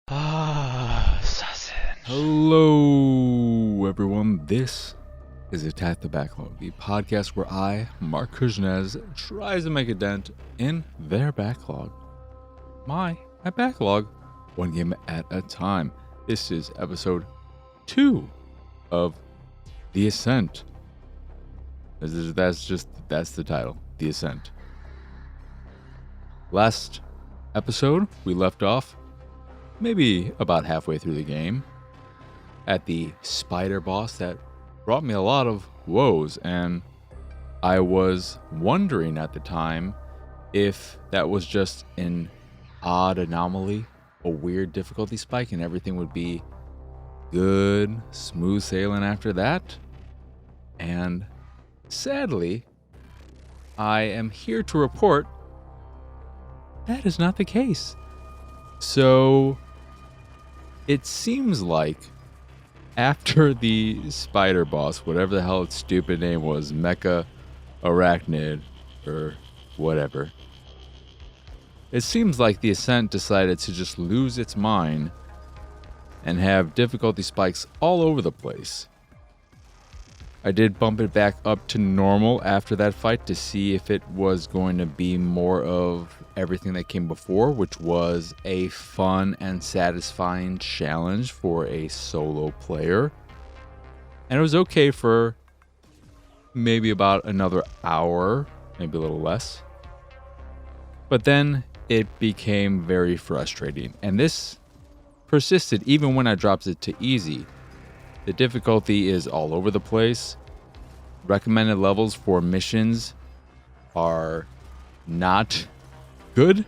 Assassin. Hello, everyone. This is Attack the Backlog, the podcast where I, Mark Kuznez, tries to make a dent in their backlog. My backlog, one game at a time. This is episode 2 of The Ascent. That's the title, The Ascent. Last episode, we left off maybe about halfway through the game at the spider boss that brought me a lot of woes, and I was wondering at the time if that was just an odd anomaly, a weird difficulty spike, and everything would be good, smooth sailing after that. And sadly, I am here to report that is not the case. So it seems like after the spider boss, whatever the hell its stupid name was, Mecha Arachnid or whatever, it seems like the Ascent decided to just lose its mind and have difficulty spikes all over the place. I did bump it back up to normal after that fight to see if it was going to be more of everything that came before, which was a fun and satisfying challenge for a solo player. And it was okay for maybe about another hour, maybe a little less. But then it became very frustrating. And this persisted even when I dropped it to easy. The difficulty is all over the place. Recommended levels for missions are not good.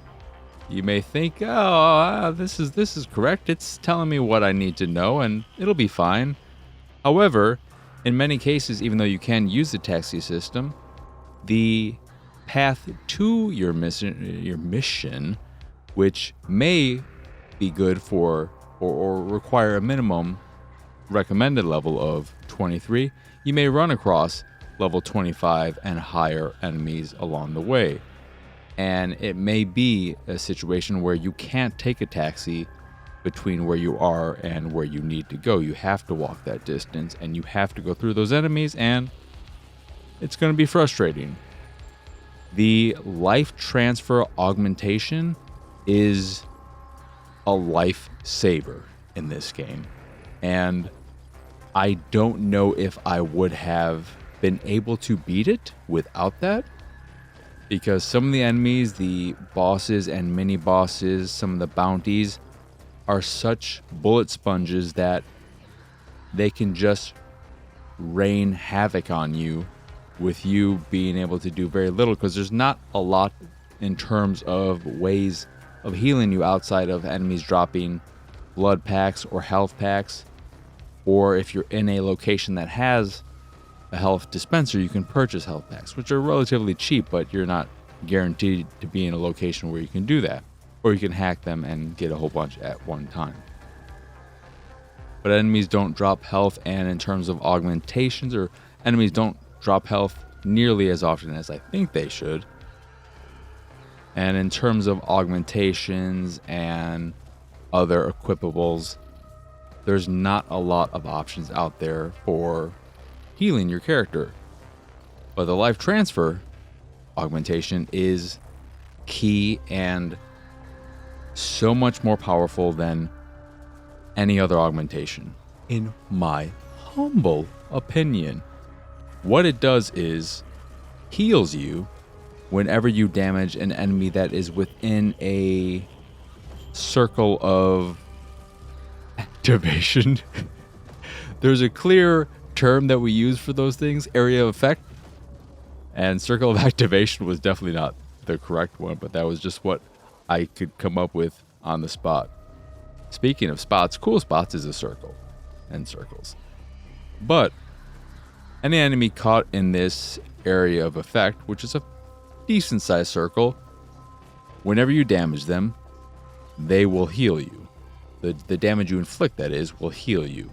You may think, this is correct. It's telling me what I need to know and it'll be fine. However, in many cases, even though you can use the taxi system, the path to your mission, which may be good for or require a minimum recommended level of 23, you may run across level 25 and higher enemies along the way. And it may be a situation where you can't take a taxi between where you are and where you need to go. You have to walk that distance and you have to go through those enemies, and it's going to be frustrating. The life transfer augmentation is a lifesaver in this game. And I don't know if I would have been able to beat it without that, because some of the enemies, the bosses and mini bosses, some of the bounties are such bullet sponges that they can just rain havoc on you with you being able to do very little, because there's not a lot in terms of ways of healing you outside of enemies dropping blood packs or health packs. Or if you're in a location that has a health dispenser, you can purchase health packs, which are relatively cheap, but you're not guaranteed to be in a location where you can do that. Or you can hack them and get a whole bunch at one time. But enemies don't drop health, and in terms of augmentations, or enemies don't drop health nearly as often as I think they should. And in terms of augmentations and other equipables, there's not a lot of options out there for healing your character. But the life transfer augmentation is key and so much more powerful than any other augmentation, in my humble opinion. What it does is heals you whenever you damage an enemy that is within a circle of activation. There's a clear term that we use for those things, area of effect, and circle of activation was definitely not the correct one, but that was just what I could come up with on the spot. Speaking of spots, cool spots is a circle and circles. But any enemy caught in this area of effect, which is a decent sized circle, whenever you damage them, they will heal you. The damage you inflict, that is, will heal you.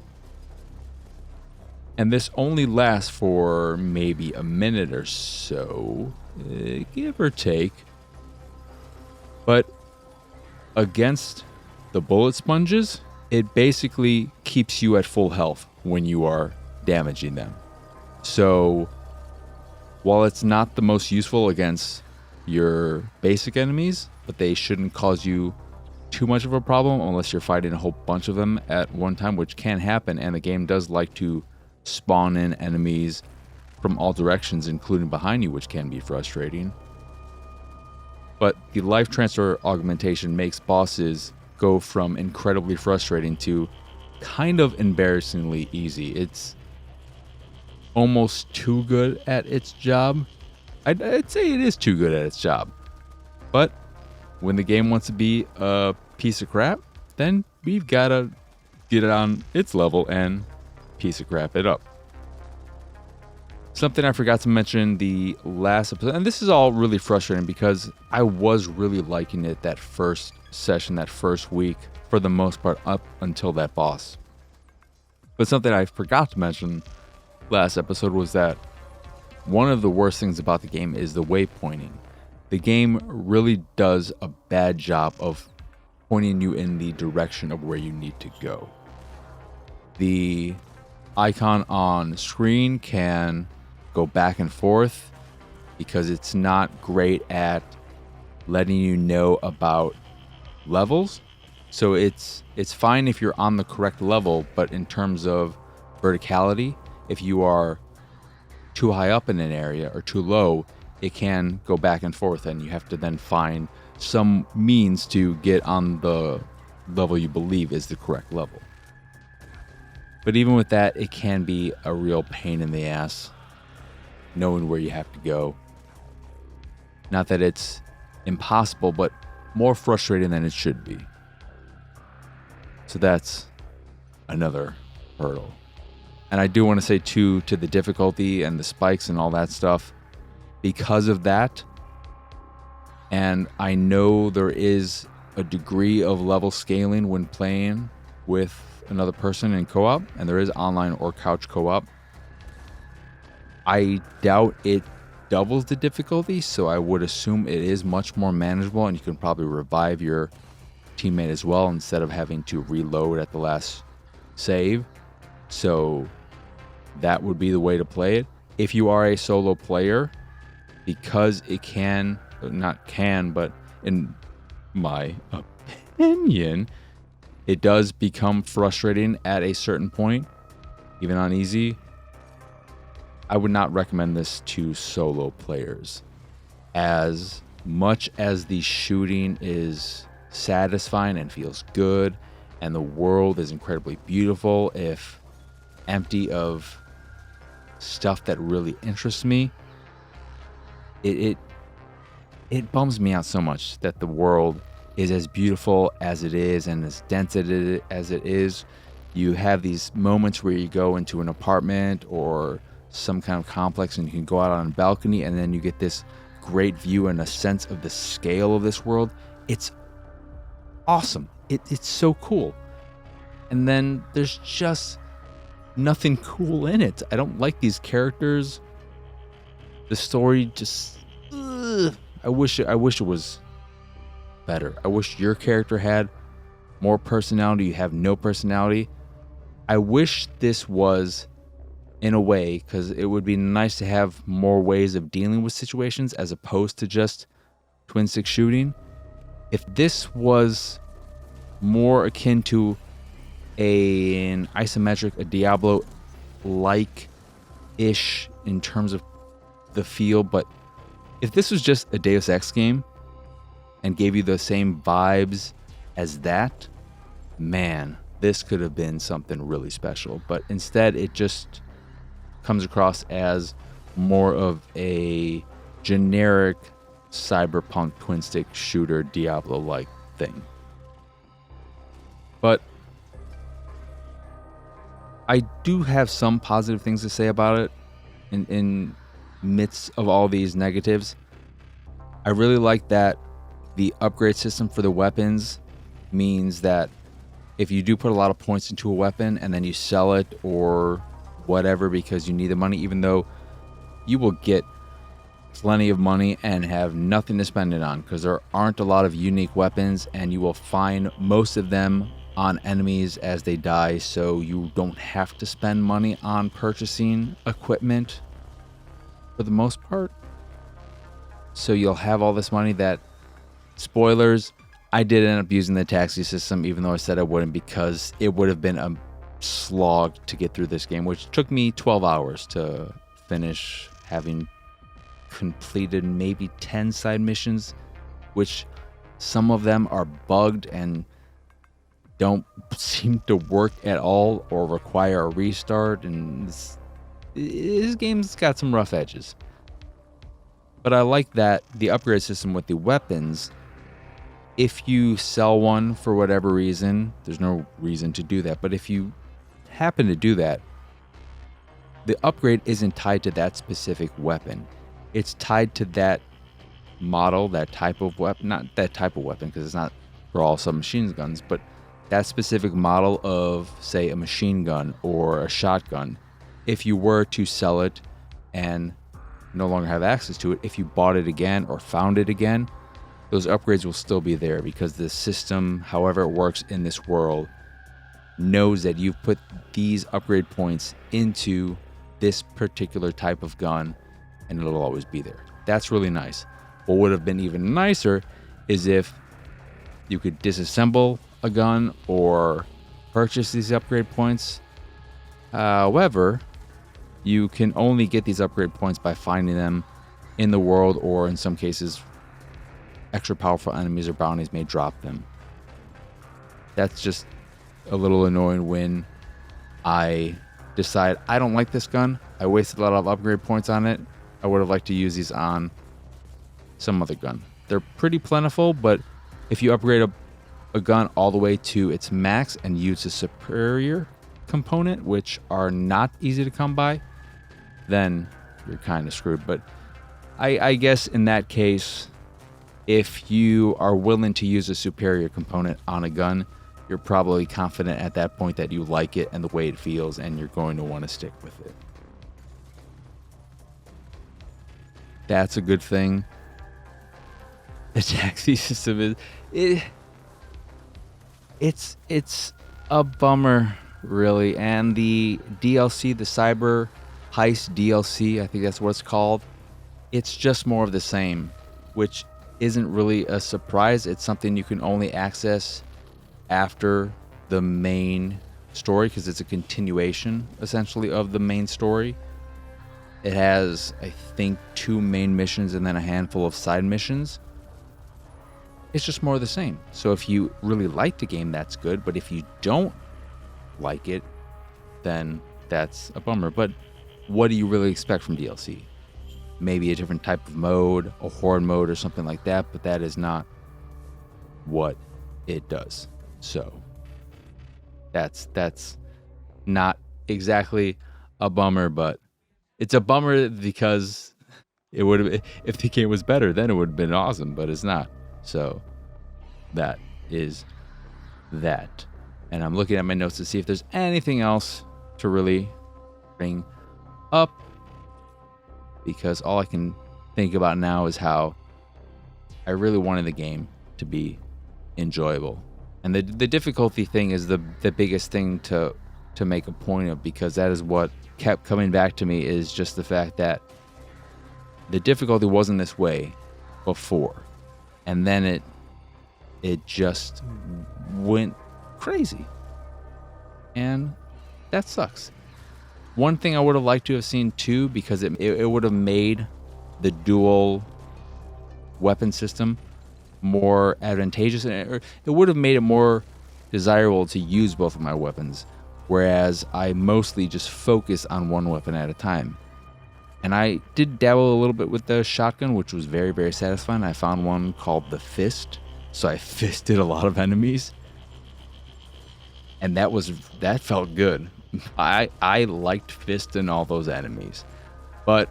And this only lasts for maybe a minute or so, give or take. But against the bullet sponges, it basically keeps you at full health when you are damaging them. So while it's not the most useful against your basic enemies, but they shouldn't cause you too much of a problem unless you're fighting a whole bunch of them at one time, which can happen, and the game does like to spawn in enemies from all directions, including behind you, which can be frustrating. But the life transfer augmentation makes bosses go from incredibly frustrating to kind of embarrassingly easy. It's almost too good at its job. I'd say it is too good at its job. But when the game wants to be a piece of crap, then we've got to get it on its level and piece of crap it up. Something I forgot to mention the last episode, and this is all really frustrating because I was really liking it that first session, that first week, for the most part, up until that boss. But something I forgot to mention last episode was that one of the worst things about the game is the waypointing. The game really does a bad job of pointing you in the direction of where you need to go. The icon on screen can go back and forth because it's not great at letting you know about levels. So it's fine if you're on the correct level, but in terms of verticality, if you are too high up in an area or too low, it can go back and forth, and you have to then find some means to get on the level you believe is the correct level. But even with that, it can be a real pain in the ass knowing where you have to go. Not that it's impossible, but more frustrating than it should be. So that's another hurdle. And I do want to say too, to the difficulty and the spikes and all that stuff, because of that, and I know there is a degree of level scaling when playing with another person in co-op, and there is online or couch co-op. I doubt it doubles the difficulty, so I would assume it is much more manageable, and you can probably revive your teammate as well instead of having to reload at the last save. So that would be the way to play it. If you are a solo player, because it can, not can, but in my opinion, it does become frustrating at a certain point, even on easy. I would not recommend this to solo players. As much as the shooting is satisfying and feels good, and the world is incredibly beautiful, if empty of stuff that really interests me, it bums me out so much that the world is as beautiful as it is and as dense as it is. You have these moments where you go into an apartment or some kind of complex and you can go out on a balcony, and then you get this great view and a sense of the scale of this world. It's awesome. It's so cool. And then there's just nothing cool in it. I don't like these characters. The story just I wish it was better. I wish your character had more personality. You have no personality. I wish this was, in a way, because it would be nice to have more ways of dealing with situations as opposed to just twin stick shooting. If this was more akin to an isometric, a Diablo-like-ish in terms of the feel, but if this was just a Deus Ex game and gave you the same vibes as that, man, this could have been something really special. But instead, it just comes across as more of a generic cyberpunk twin stick shooter Diablo-like thing. But I do have some positive things to say about it in midst of all these negatives. I really like that the upgrade system for the weapons means that if you do put a lot of points into a weapon and then you sell it or whatever because you need the money, even though you will get plenty of money and have nothing to spend it on, because there aren't a lot of unique weapons, and you will find most of them on enemies as they die, so you don't have to spend money on purchasing equipment for the most part. So you'll have all this money that, spoilers, I did end up using the taxi system, even though I said I wouldn't, because it would have been a slog to get through this game, which took me 12 hours to finish, having completed maybe 10 side missions, which some of them are bugged and don't seem to work at all or require a restart, and this game's got some rough edges. But I like that the upgrade system with the weapons, if you sell one for whatever reason, there's no reason to do that, but if you happen to do that, the upgrade isn't tied to that specific weapon. It's tied to that model, that type of weapon, not that type of weapon, because it's not for all submachine guns, but that specific model of, say, a machine gun or a shotgun. If you were to sell it and no longer have access to it, if you bought it again or found it again, those upgrades will still be there, because the system, however it works in this world, knows that you've put these upgrade points into this particular type of gun, and it'll always be there. That's really nice. What would have been even nicer is if you could disassemble a gun or purchase these upgrade points. However, you can only get these upgrade points by finding them in the world, or in some cases, extra powerful enemies or bounties may drop them. That's just a little annoying when I decide I don't like this gun. I wasted a lot of upgrade points on it. I would have liked to use these on some other gun. They're pretty plentiful, but if you upgrade a gun all the way to its max and use a superior component, which are not easy to come by, then you're kind of screwed. But I guess in that case, if you are willing to use a superior component on a gun, you're probably confident at that point that you like it and the way it feels, and you're going to want to stick with it. That's a good thing. The taxi system it's a bummer, really. And the DLC, the Cyber Heist DLC, I think that's what it's called, it's just more of the same, which isn't really a surprise. It's something you can only access after the main story, because it's a continuation essentially of the main story. It has, I think, 2 main missions and then a handful of side missions. It's just more of the same. So if you really like the game, that's good, but if you don't like it, then that's a bummer. But what do you really expect from DLC? Maybe a different type of mode, a horde mode or something like that, but that is not what it does. So that's not exactly a bummer, but it's a bummer because it would have, if the game was better, then it would have been awesome, but it's not. So that is that. And I'm looking at my notes to see if there's anything else to really bring up, because all I can think about now is how I really wanted the game to be enjoyable. And the difficulty thing is the biggest thing to make a point of, because that is what kept coming back to me, is just the fact that the difficulty wasn't this way before, and then it just went crazy, and that sucks. One thing I would have liked to have seen too, because it would have made the dual weapon system more advantageous, and it would have made it more desirable to use both of my weapons, whereas I mostly just focus on one weapon at a time. And I did dabble a little bit with the shotgun, which was very, very satisfying. I found one called the Fist, so I fisted a lot of enemies, and that felt good. I liked fisting all those enemies. But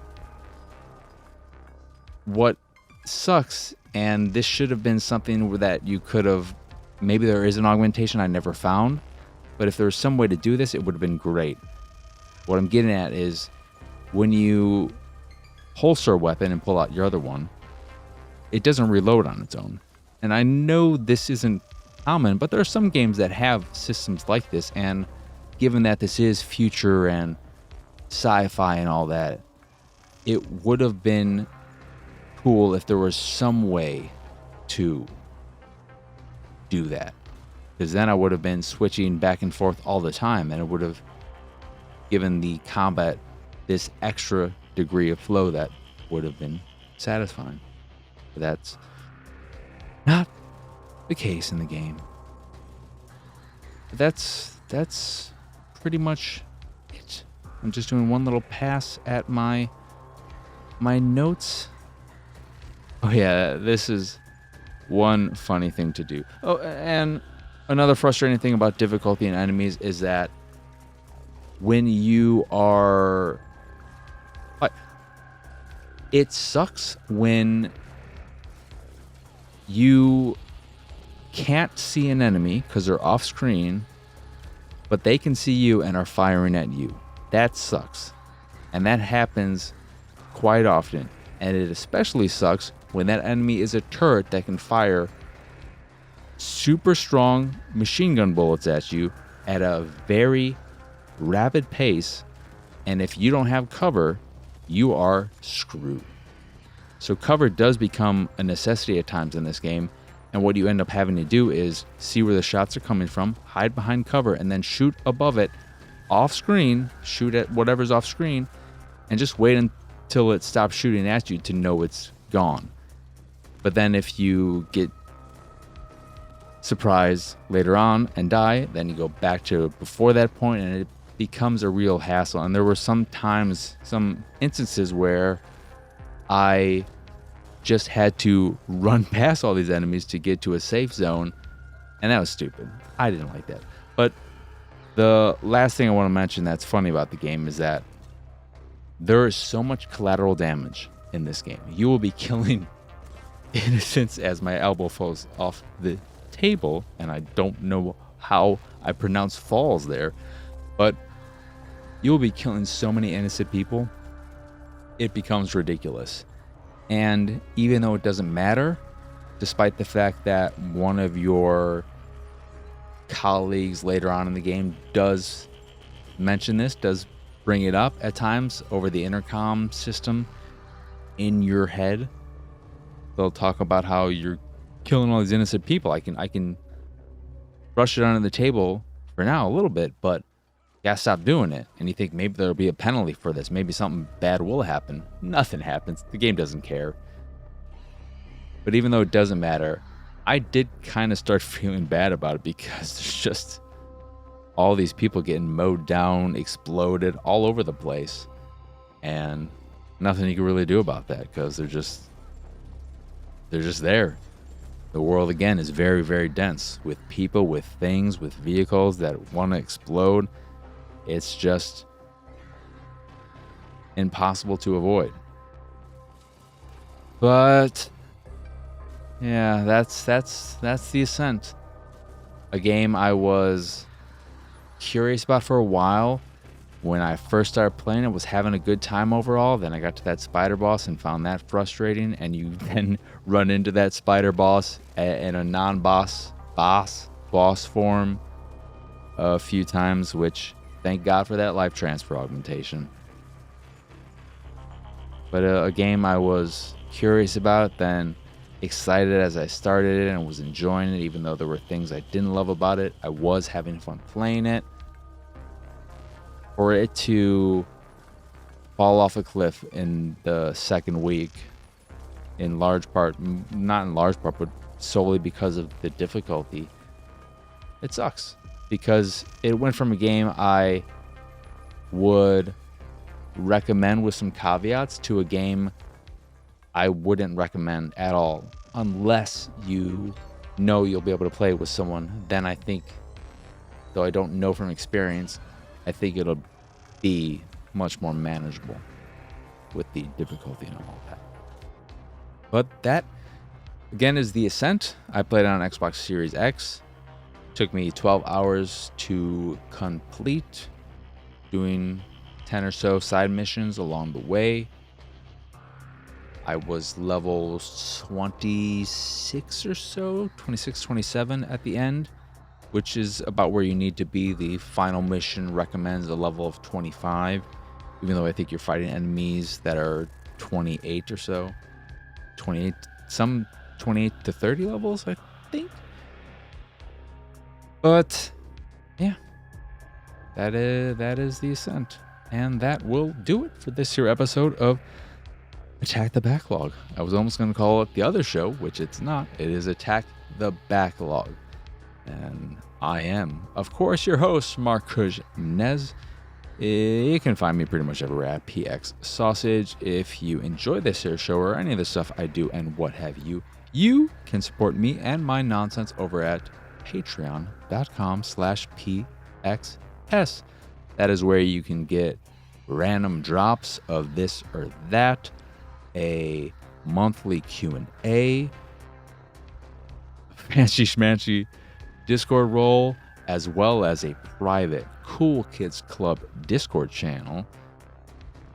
what sucks, and this should have been something that you could have, maybe there is an augmentation I never found, but if there was some way to do this, it would have been great. What I'm getting at is, when you holster a weapon and pull out your other one, it doesn't reload on its own. And I know this isn't common, but there are some games that have systems like this, and given that this is future and sci-fi and all that, it would have been cool if there was some way to do that. Because then I would have been switching back and forth all the time, and it would have given the combat this extra degree of flow that would have been satisfying. But that's not the case in the game. But that's pretty much it. I'm just doing one little pass at my notes. Oh yeah, this is one funny thing to do. Oh, and another frustrating thing about difficulty in enemies is that when you are... It sucks when you can't see an enemy because they're off screen, but they can see you and are firing at you. That sucks. And that happens quite often. And it especially sucks when that enemy is a turret that can fire super strong machine gun bullets at you at a very rapid pace. And if you don't have cover, you are screwed. So cover does become a necessity at times in this game. And what you end up having to do is see where the shots are coming from, hide behind cover, and then shoot above it off screen, shoot at whatever's off screen, and just wait until it stops shooting at you to know it's gone. But then if you get surprised later on and die, then you go back to before that point, and it becomes a real hassle. And there were some instances where I just had to run past all these enemies to get to a safe zone, and that was stupid. I didn't like that. But the last thing I want to mention that's funny about the game is that there is so much collateral damage in this game. You will be killing innocents as my elbow falls off the table, and I don't know how I pronounce falls there, but you will be killing so many innocent people, it becomes ridiculous. And even though it doesn't matter, despite the fact that one of your colleagues later on in the game does mention this, does bring it up at times over the intercom system in your head, they'll talk about how you're killing all these innocent people. I can brush it under the table for now a little bit, but you gotta stop doing it. And you think maybe there'll be a penalty for this. Maybe something bad will happen. Nothing happens. The game doesn't care. But even though it doesn't matter, I did kind of start feeling bad about it because there's just all these people getting mowed down, exploded all over the place. And nothing you can really do about that because they're just there. The world, again, is very, very dense with people, with things, with vehicles that want to explode. It's just impossible to avoid. But yeah, that's the Ascent. A game I was curious about for a while. When I first started playing it, was having a good time overall. Then I got to that spider boss and found that frustrating. And you then run into that spider boss in a non-boss boss form a few times, which thank God for that life transfer augmentation. But a game I was curious about, then excited as I started it and was enjoying it, even though there were things I didn't love about it. I was having fun playing it. For it to fall off a cliff in the second week, in large part, not in large part, but solely because of the difficulty, it sucks. Because it went from a game I would recommend with some caveats to a game I wouldn't recommend at all, unless you know you'll be able to play with someone. Then I think, though I don't know from experience, I think it'll be much more manageable with the difficulty and all that. But that, again, is the Ascent. I played it on Xbox Series X. Took me 12 hours to complete, doing 10 or so side missions along the way. I was level 26 or so, 26, 27 at the end, which is about where you need to be. The final mission recommends a level of 25, even though I think you're fighting enemies that are 28 or so. 28, some 28 to 30 levels, I think. But yeah, that is the Ascent. And that will do it for this here episode of Attack the Backlog. I was almost going to call it the other show, which it's not. It is Attack the Backlog. And I am, of course, your host, Marcus Nez. You can find me pretty much everywhere at PX Sausage. If you enjoy this here show or any of the stuff I do and what have you, you can support me and my nonsense over at patreon.com/PXS. That is where you can get random drops of this or that, a monthly Q&A, fancy schmancy Discord role, as well as a private Cool Kids Club Discord channel,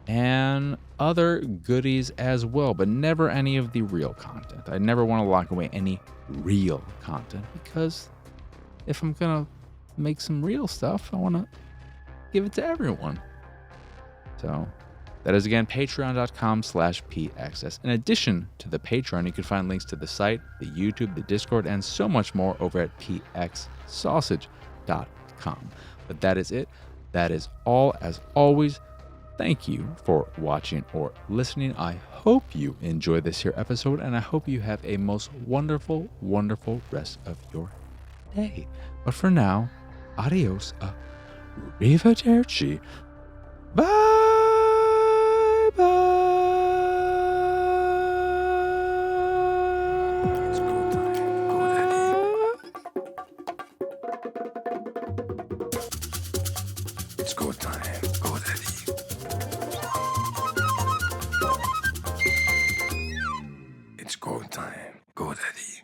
and other goodies as well, but never any of the real content. I never want to lock away any real content, because if I'm going to make some real stuff, I want to give it to everyone. So that is, again, patreon.com/PXS. In addition to the Patreon, you can find links to the site, the YouTube, the Discord, and so much more over at pxsausage.com. But that is it. That is all. As always, thank you for watching or listening. I hope you enjoyed this here episode, and I hope you have a most wonderful, wonderful rest of your day. But for now, adios, arrivederci, bye. It's go time, go daddy. It's go time, go daddy.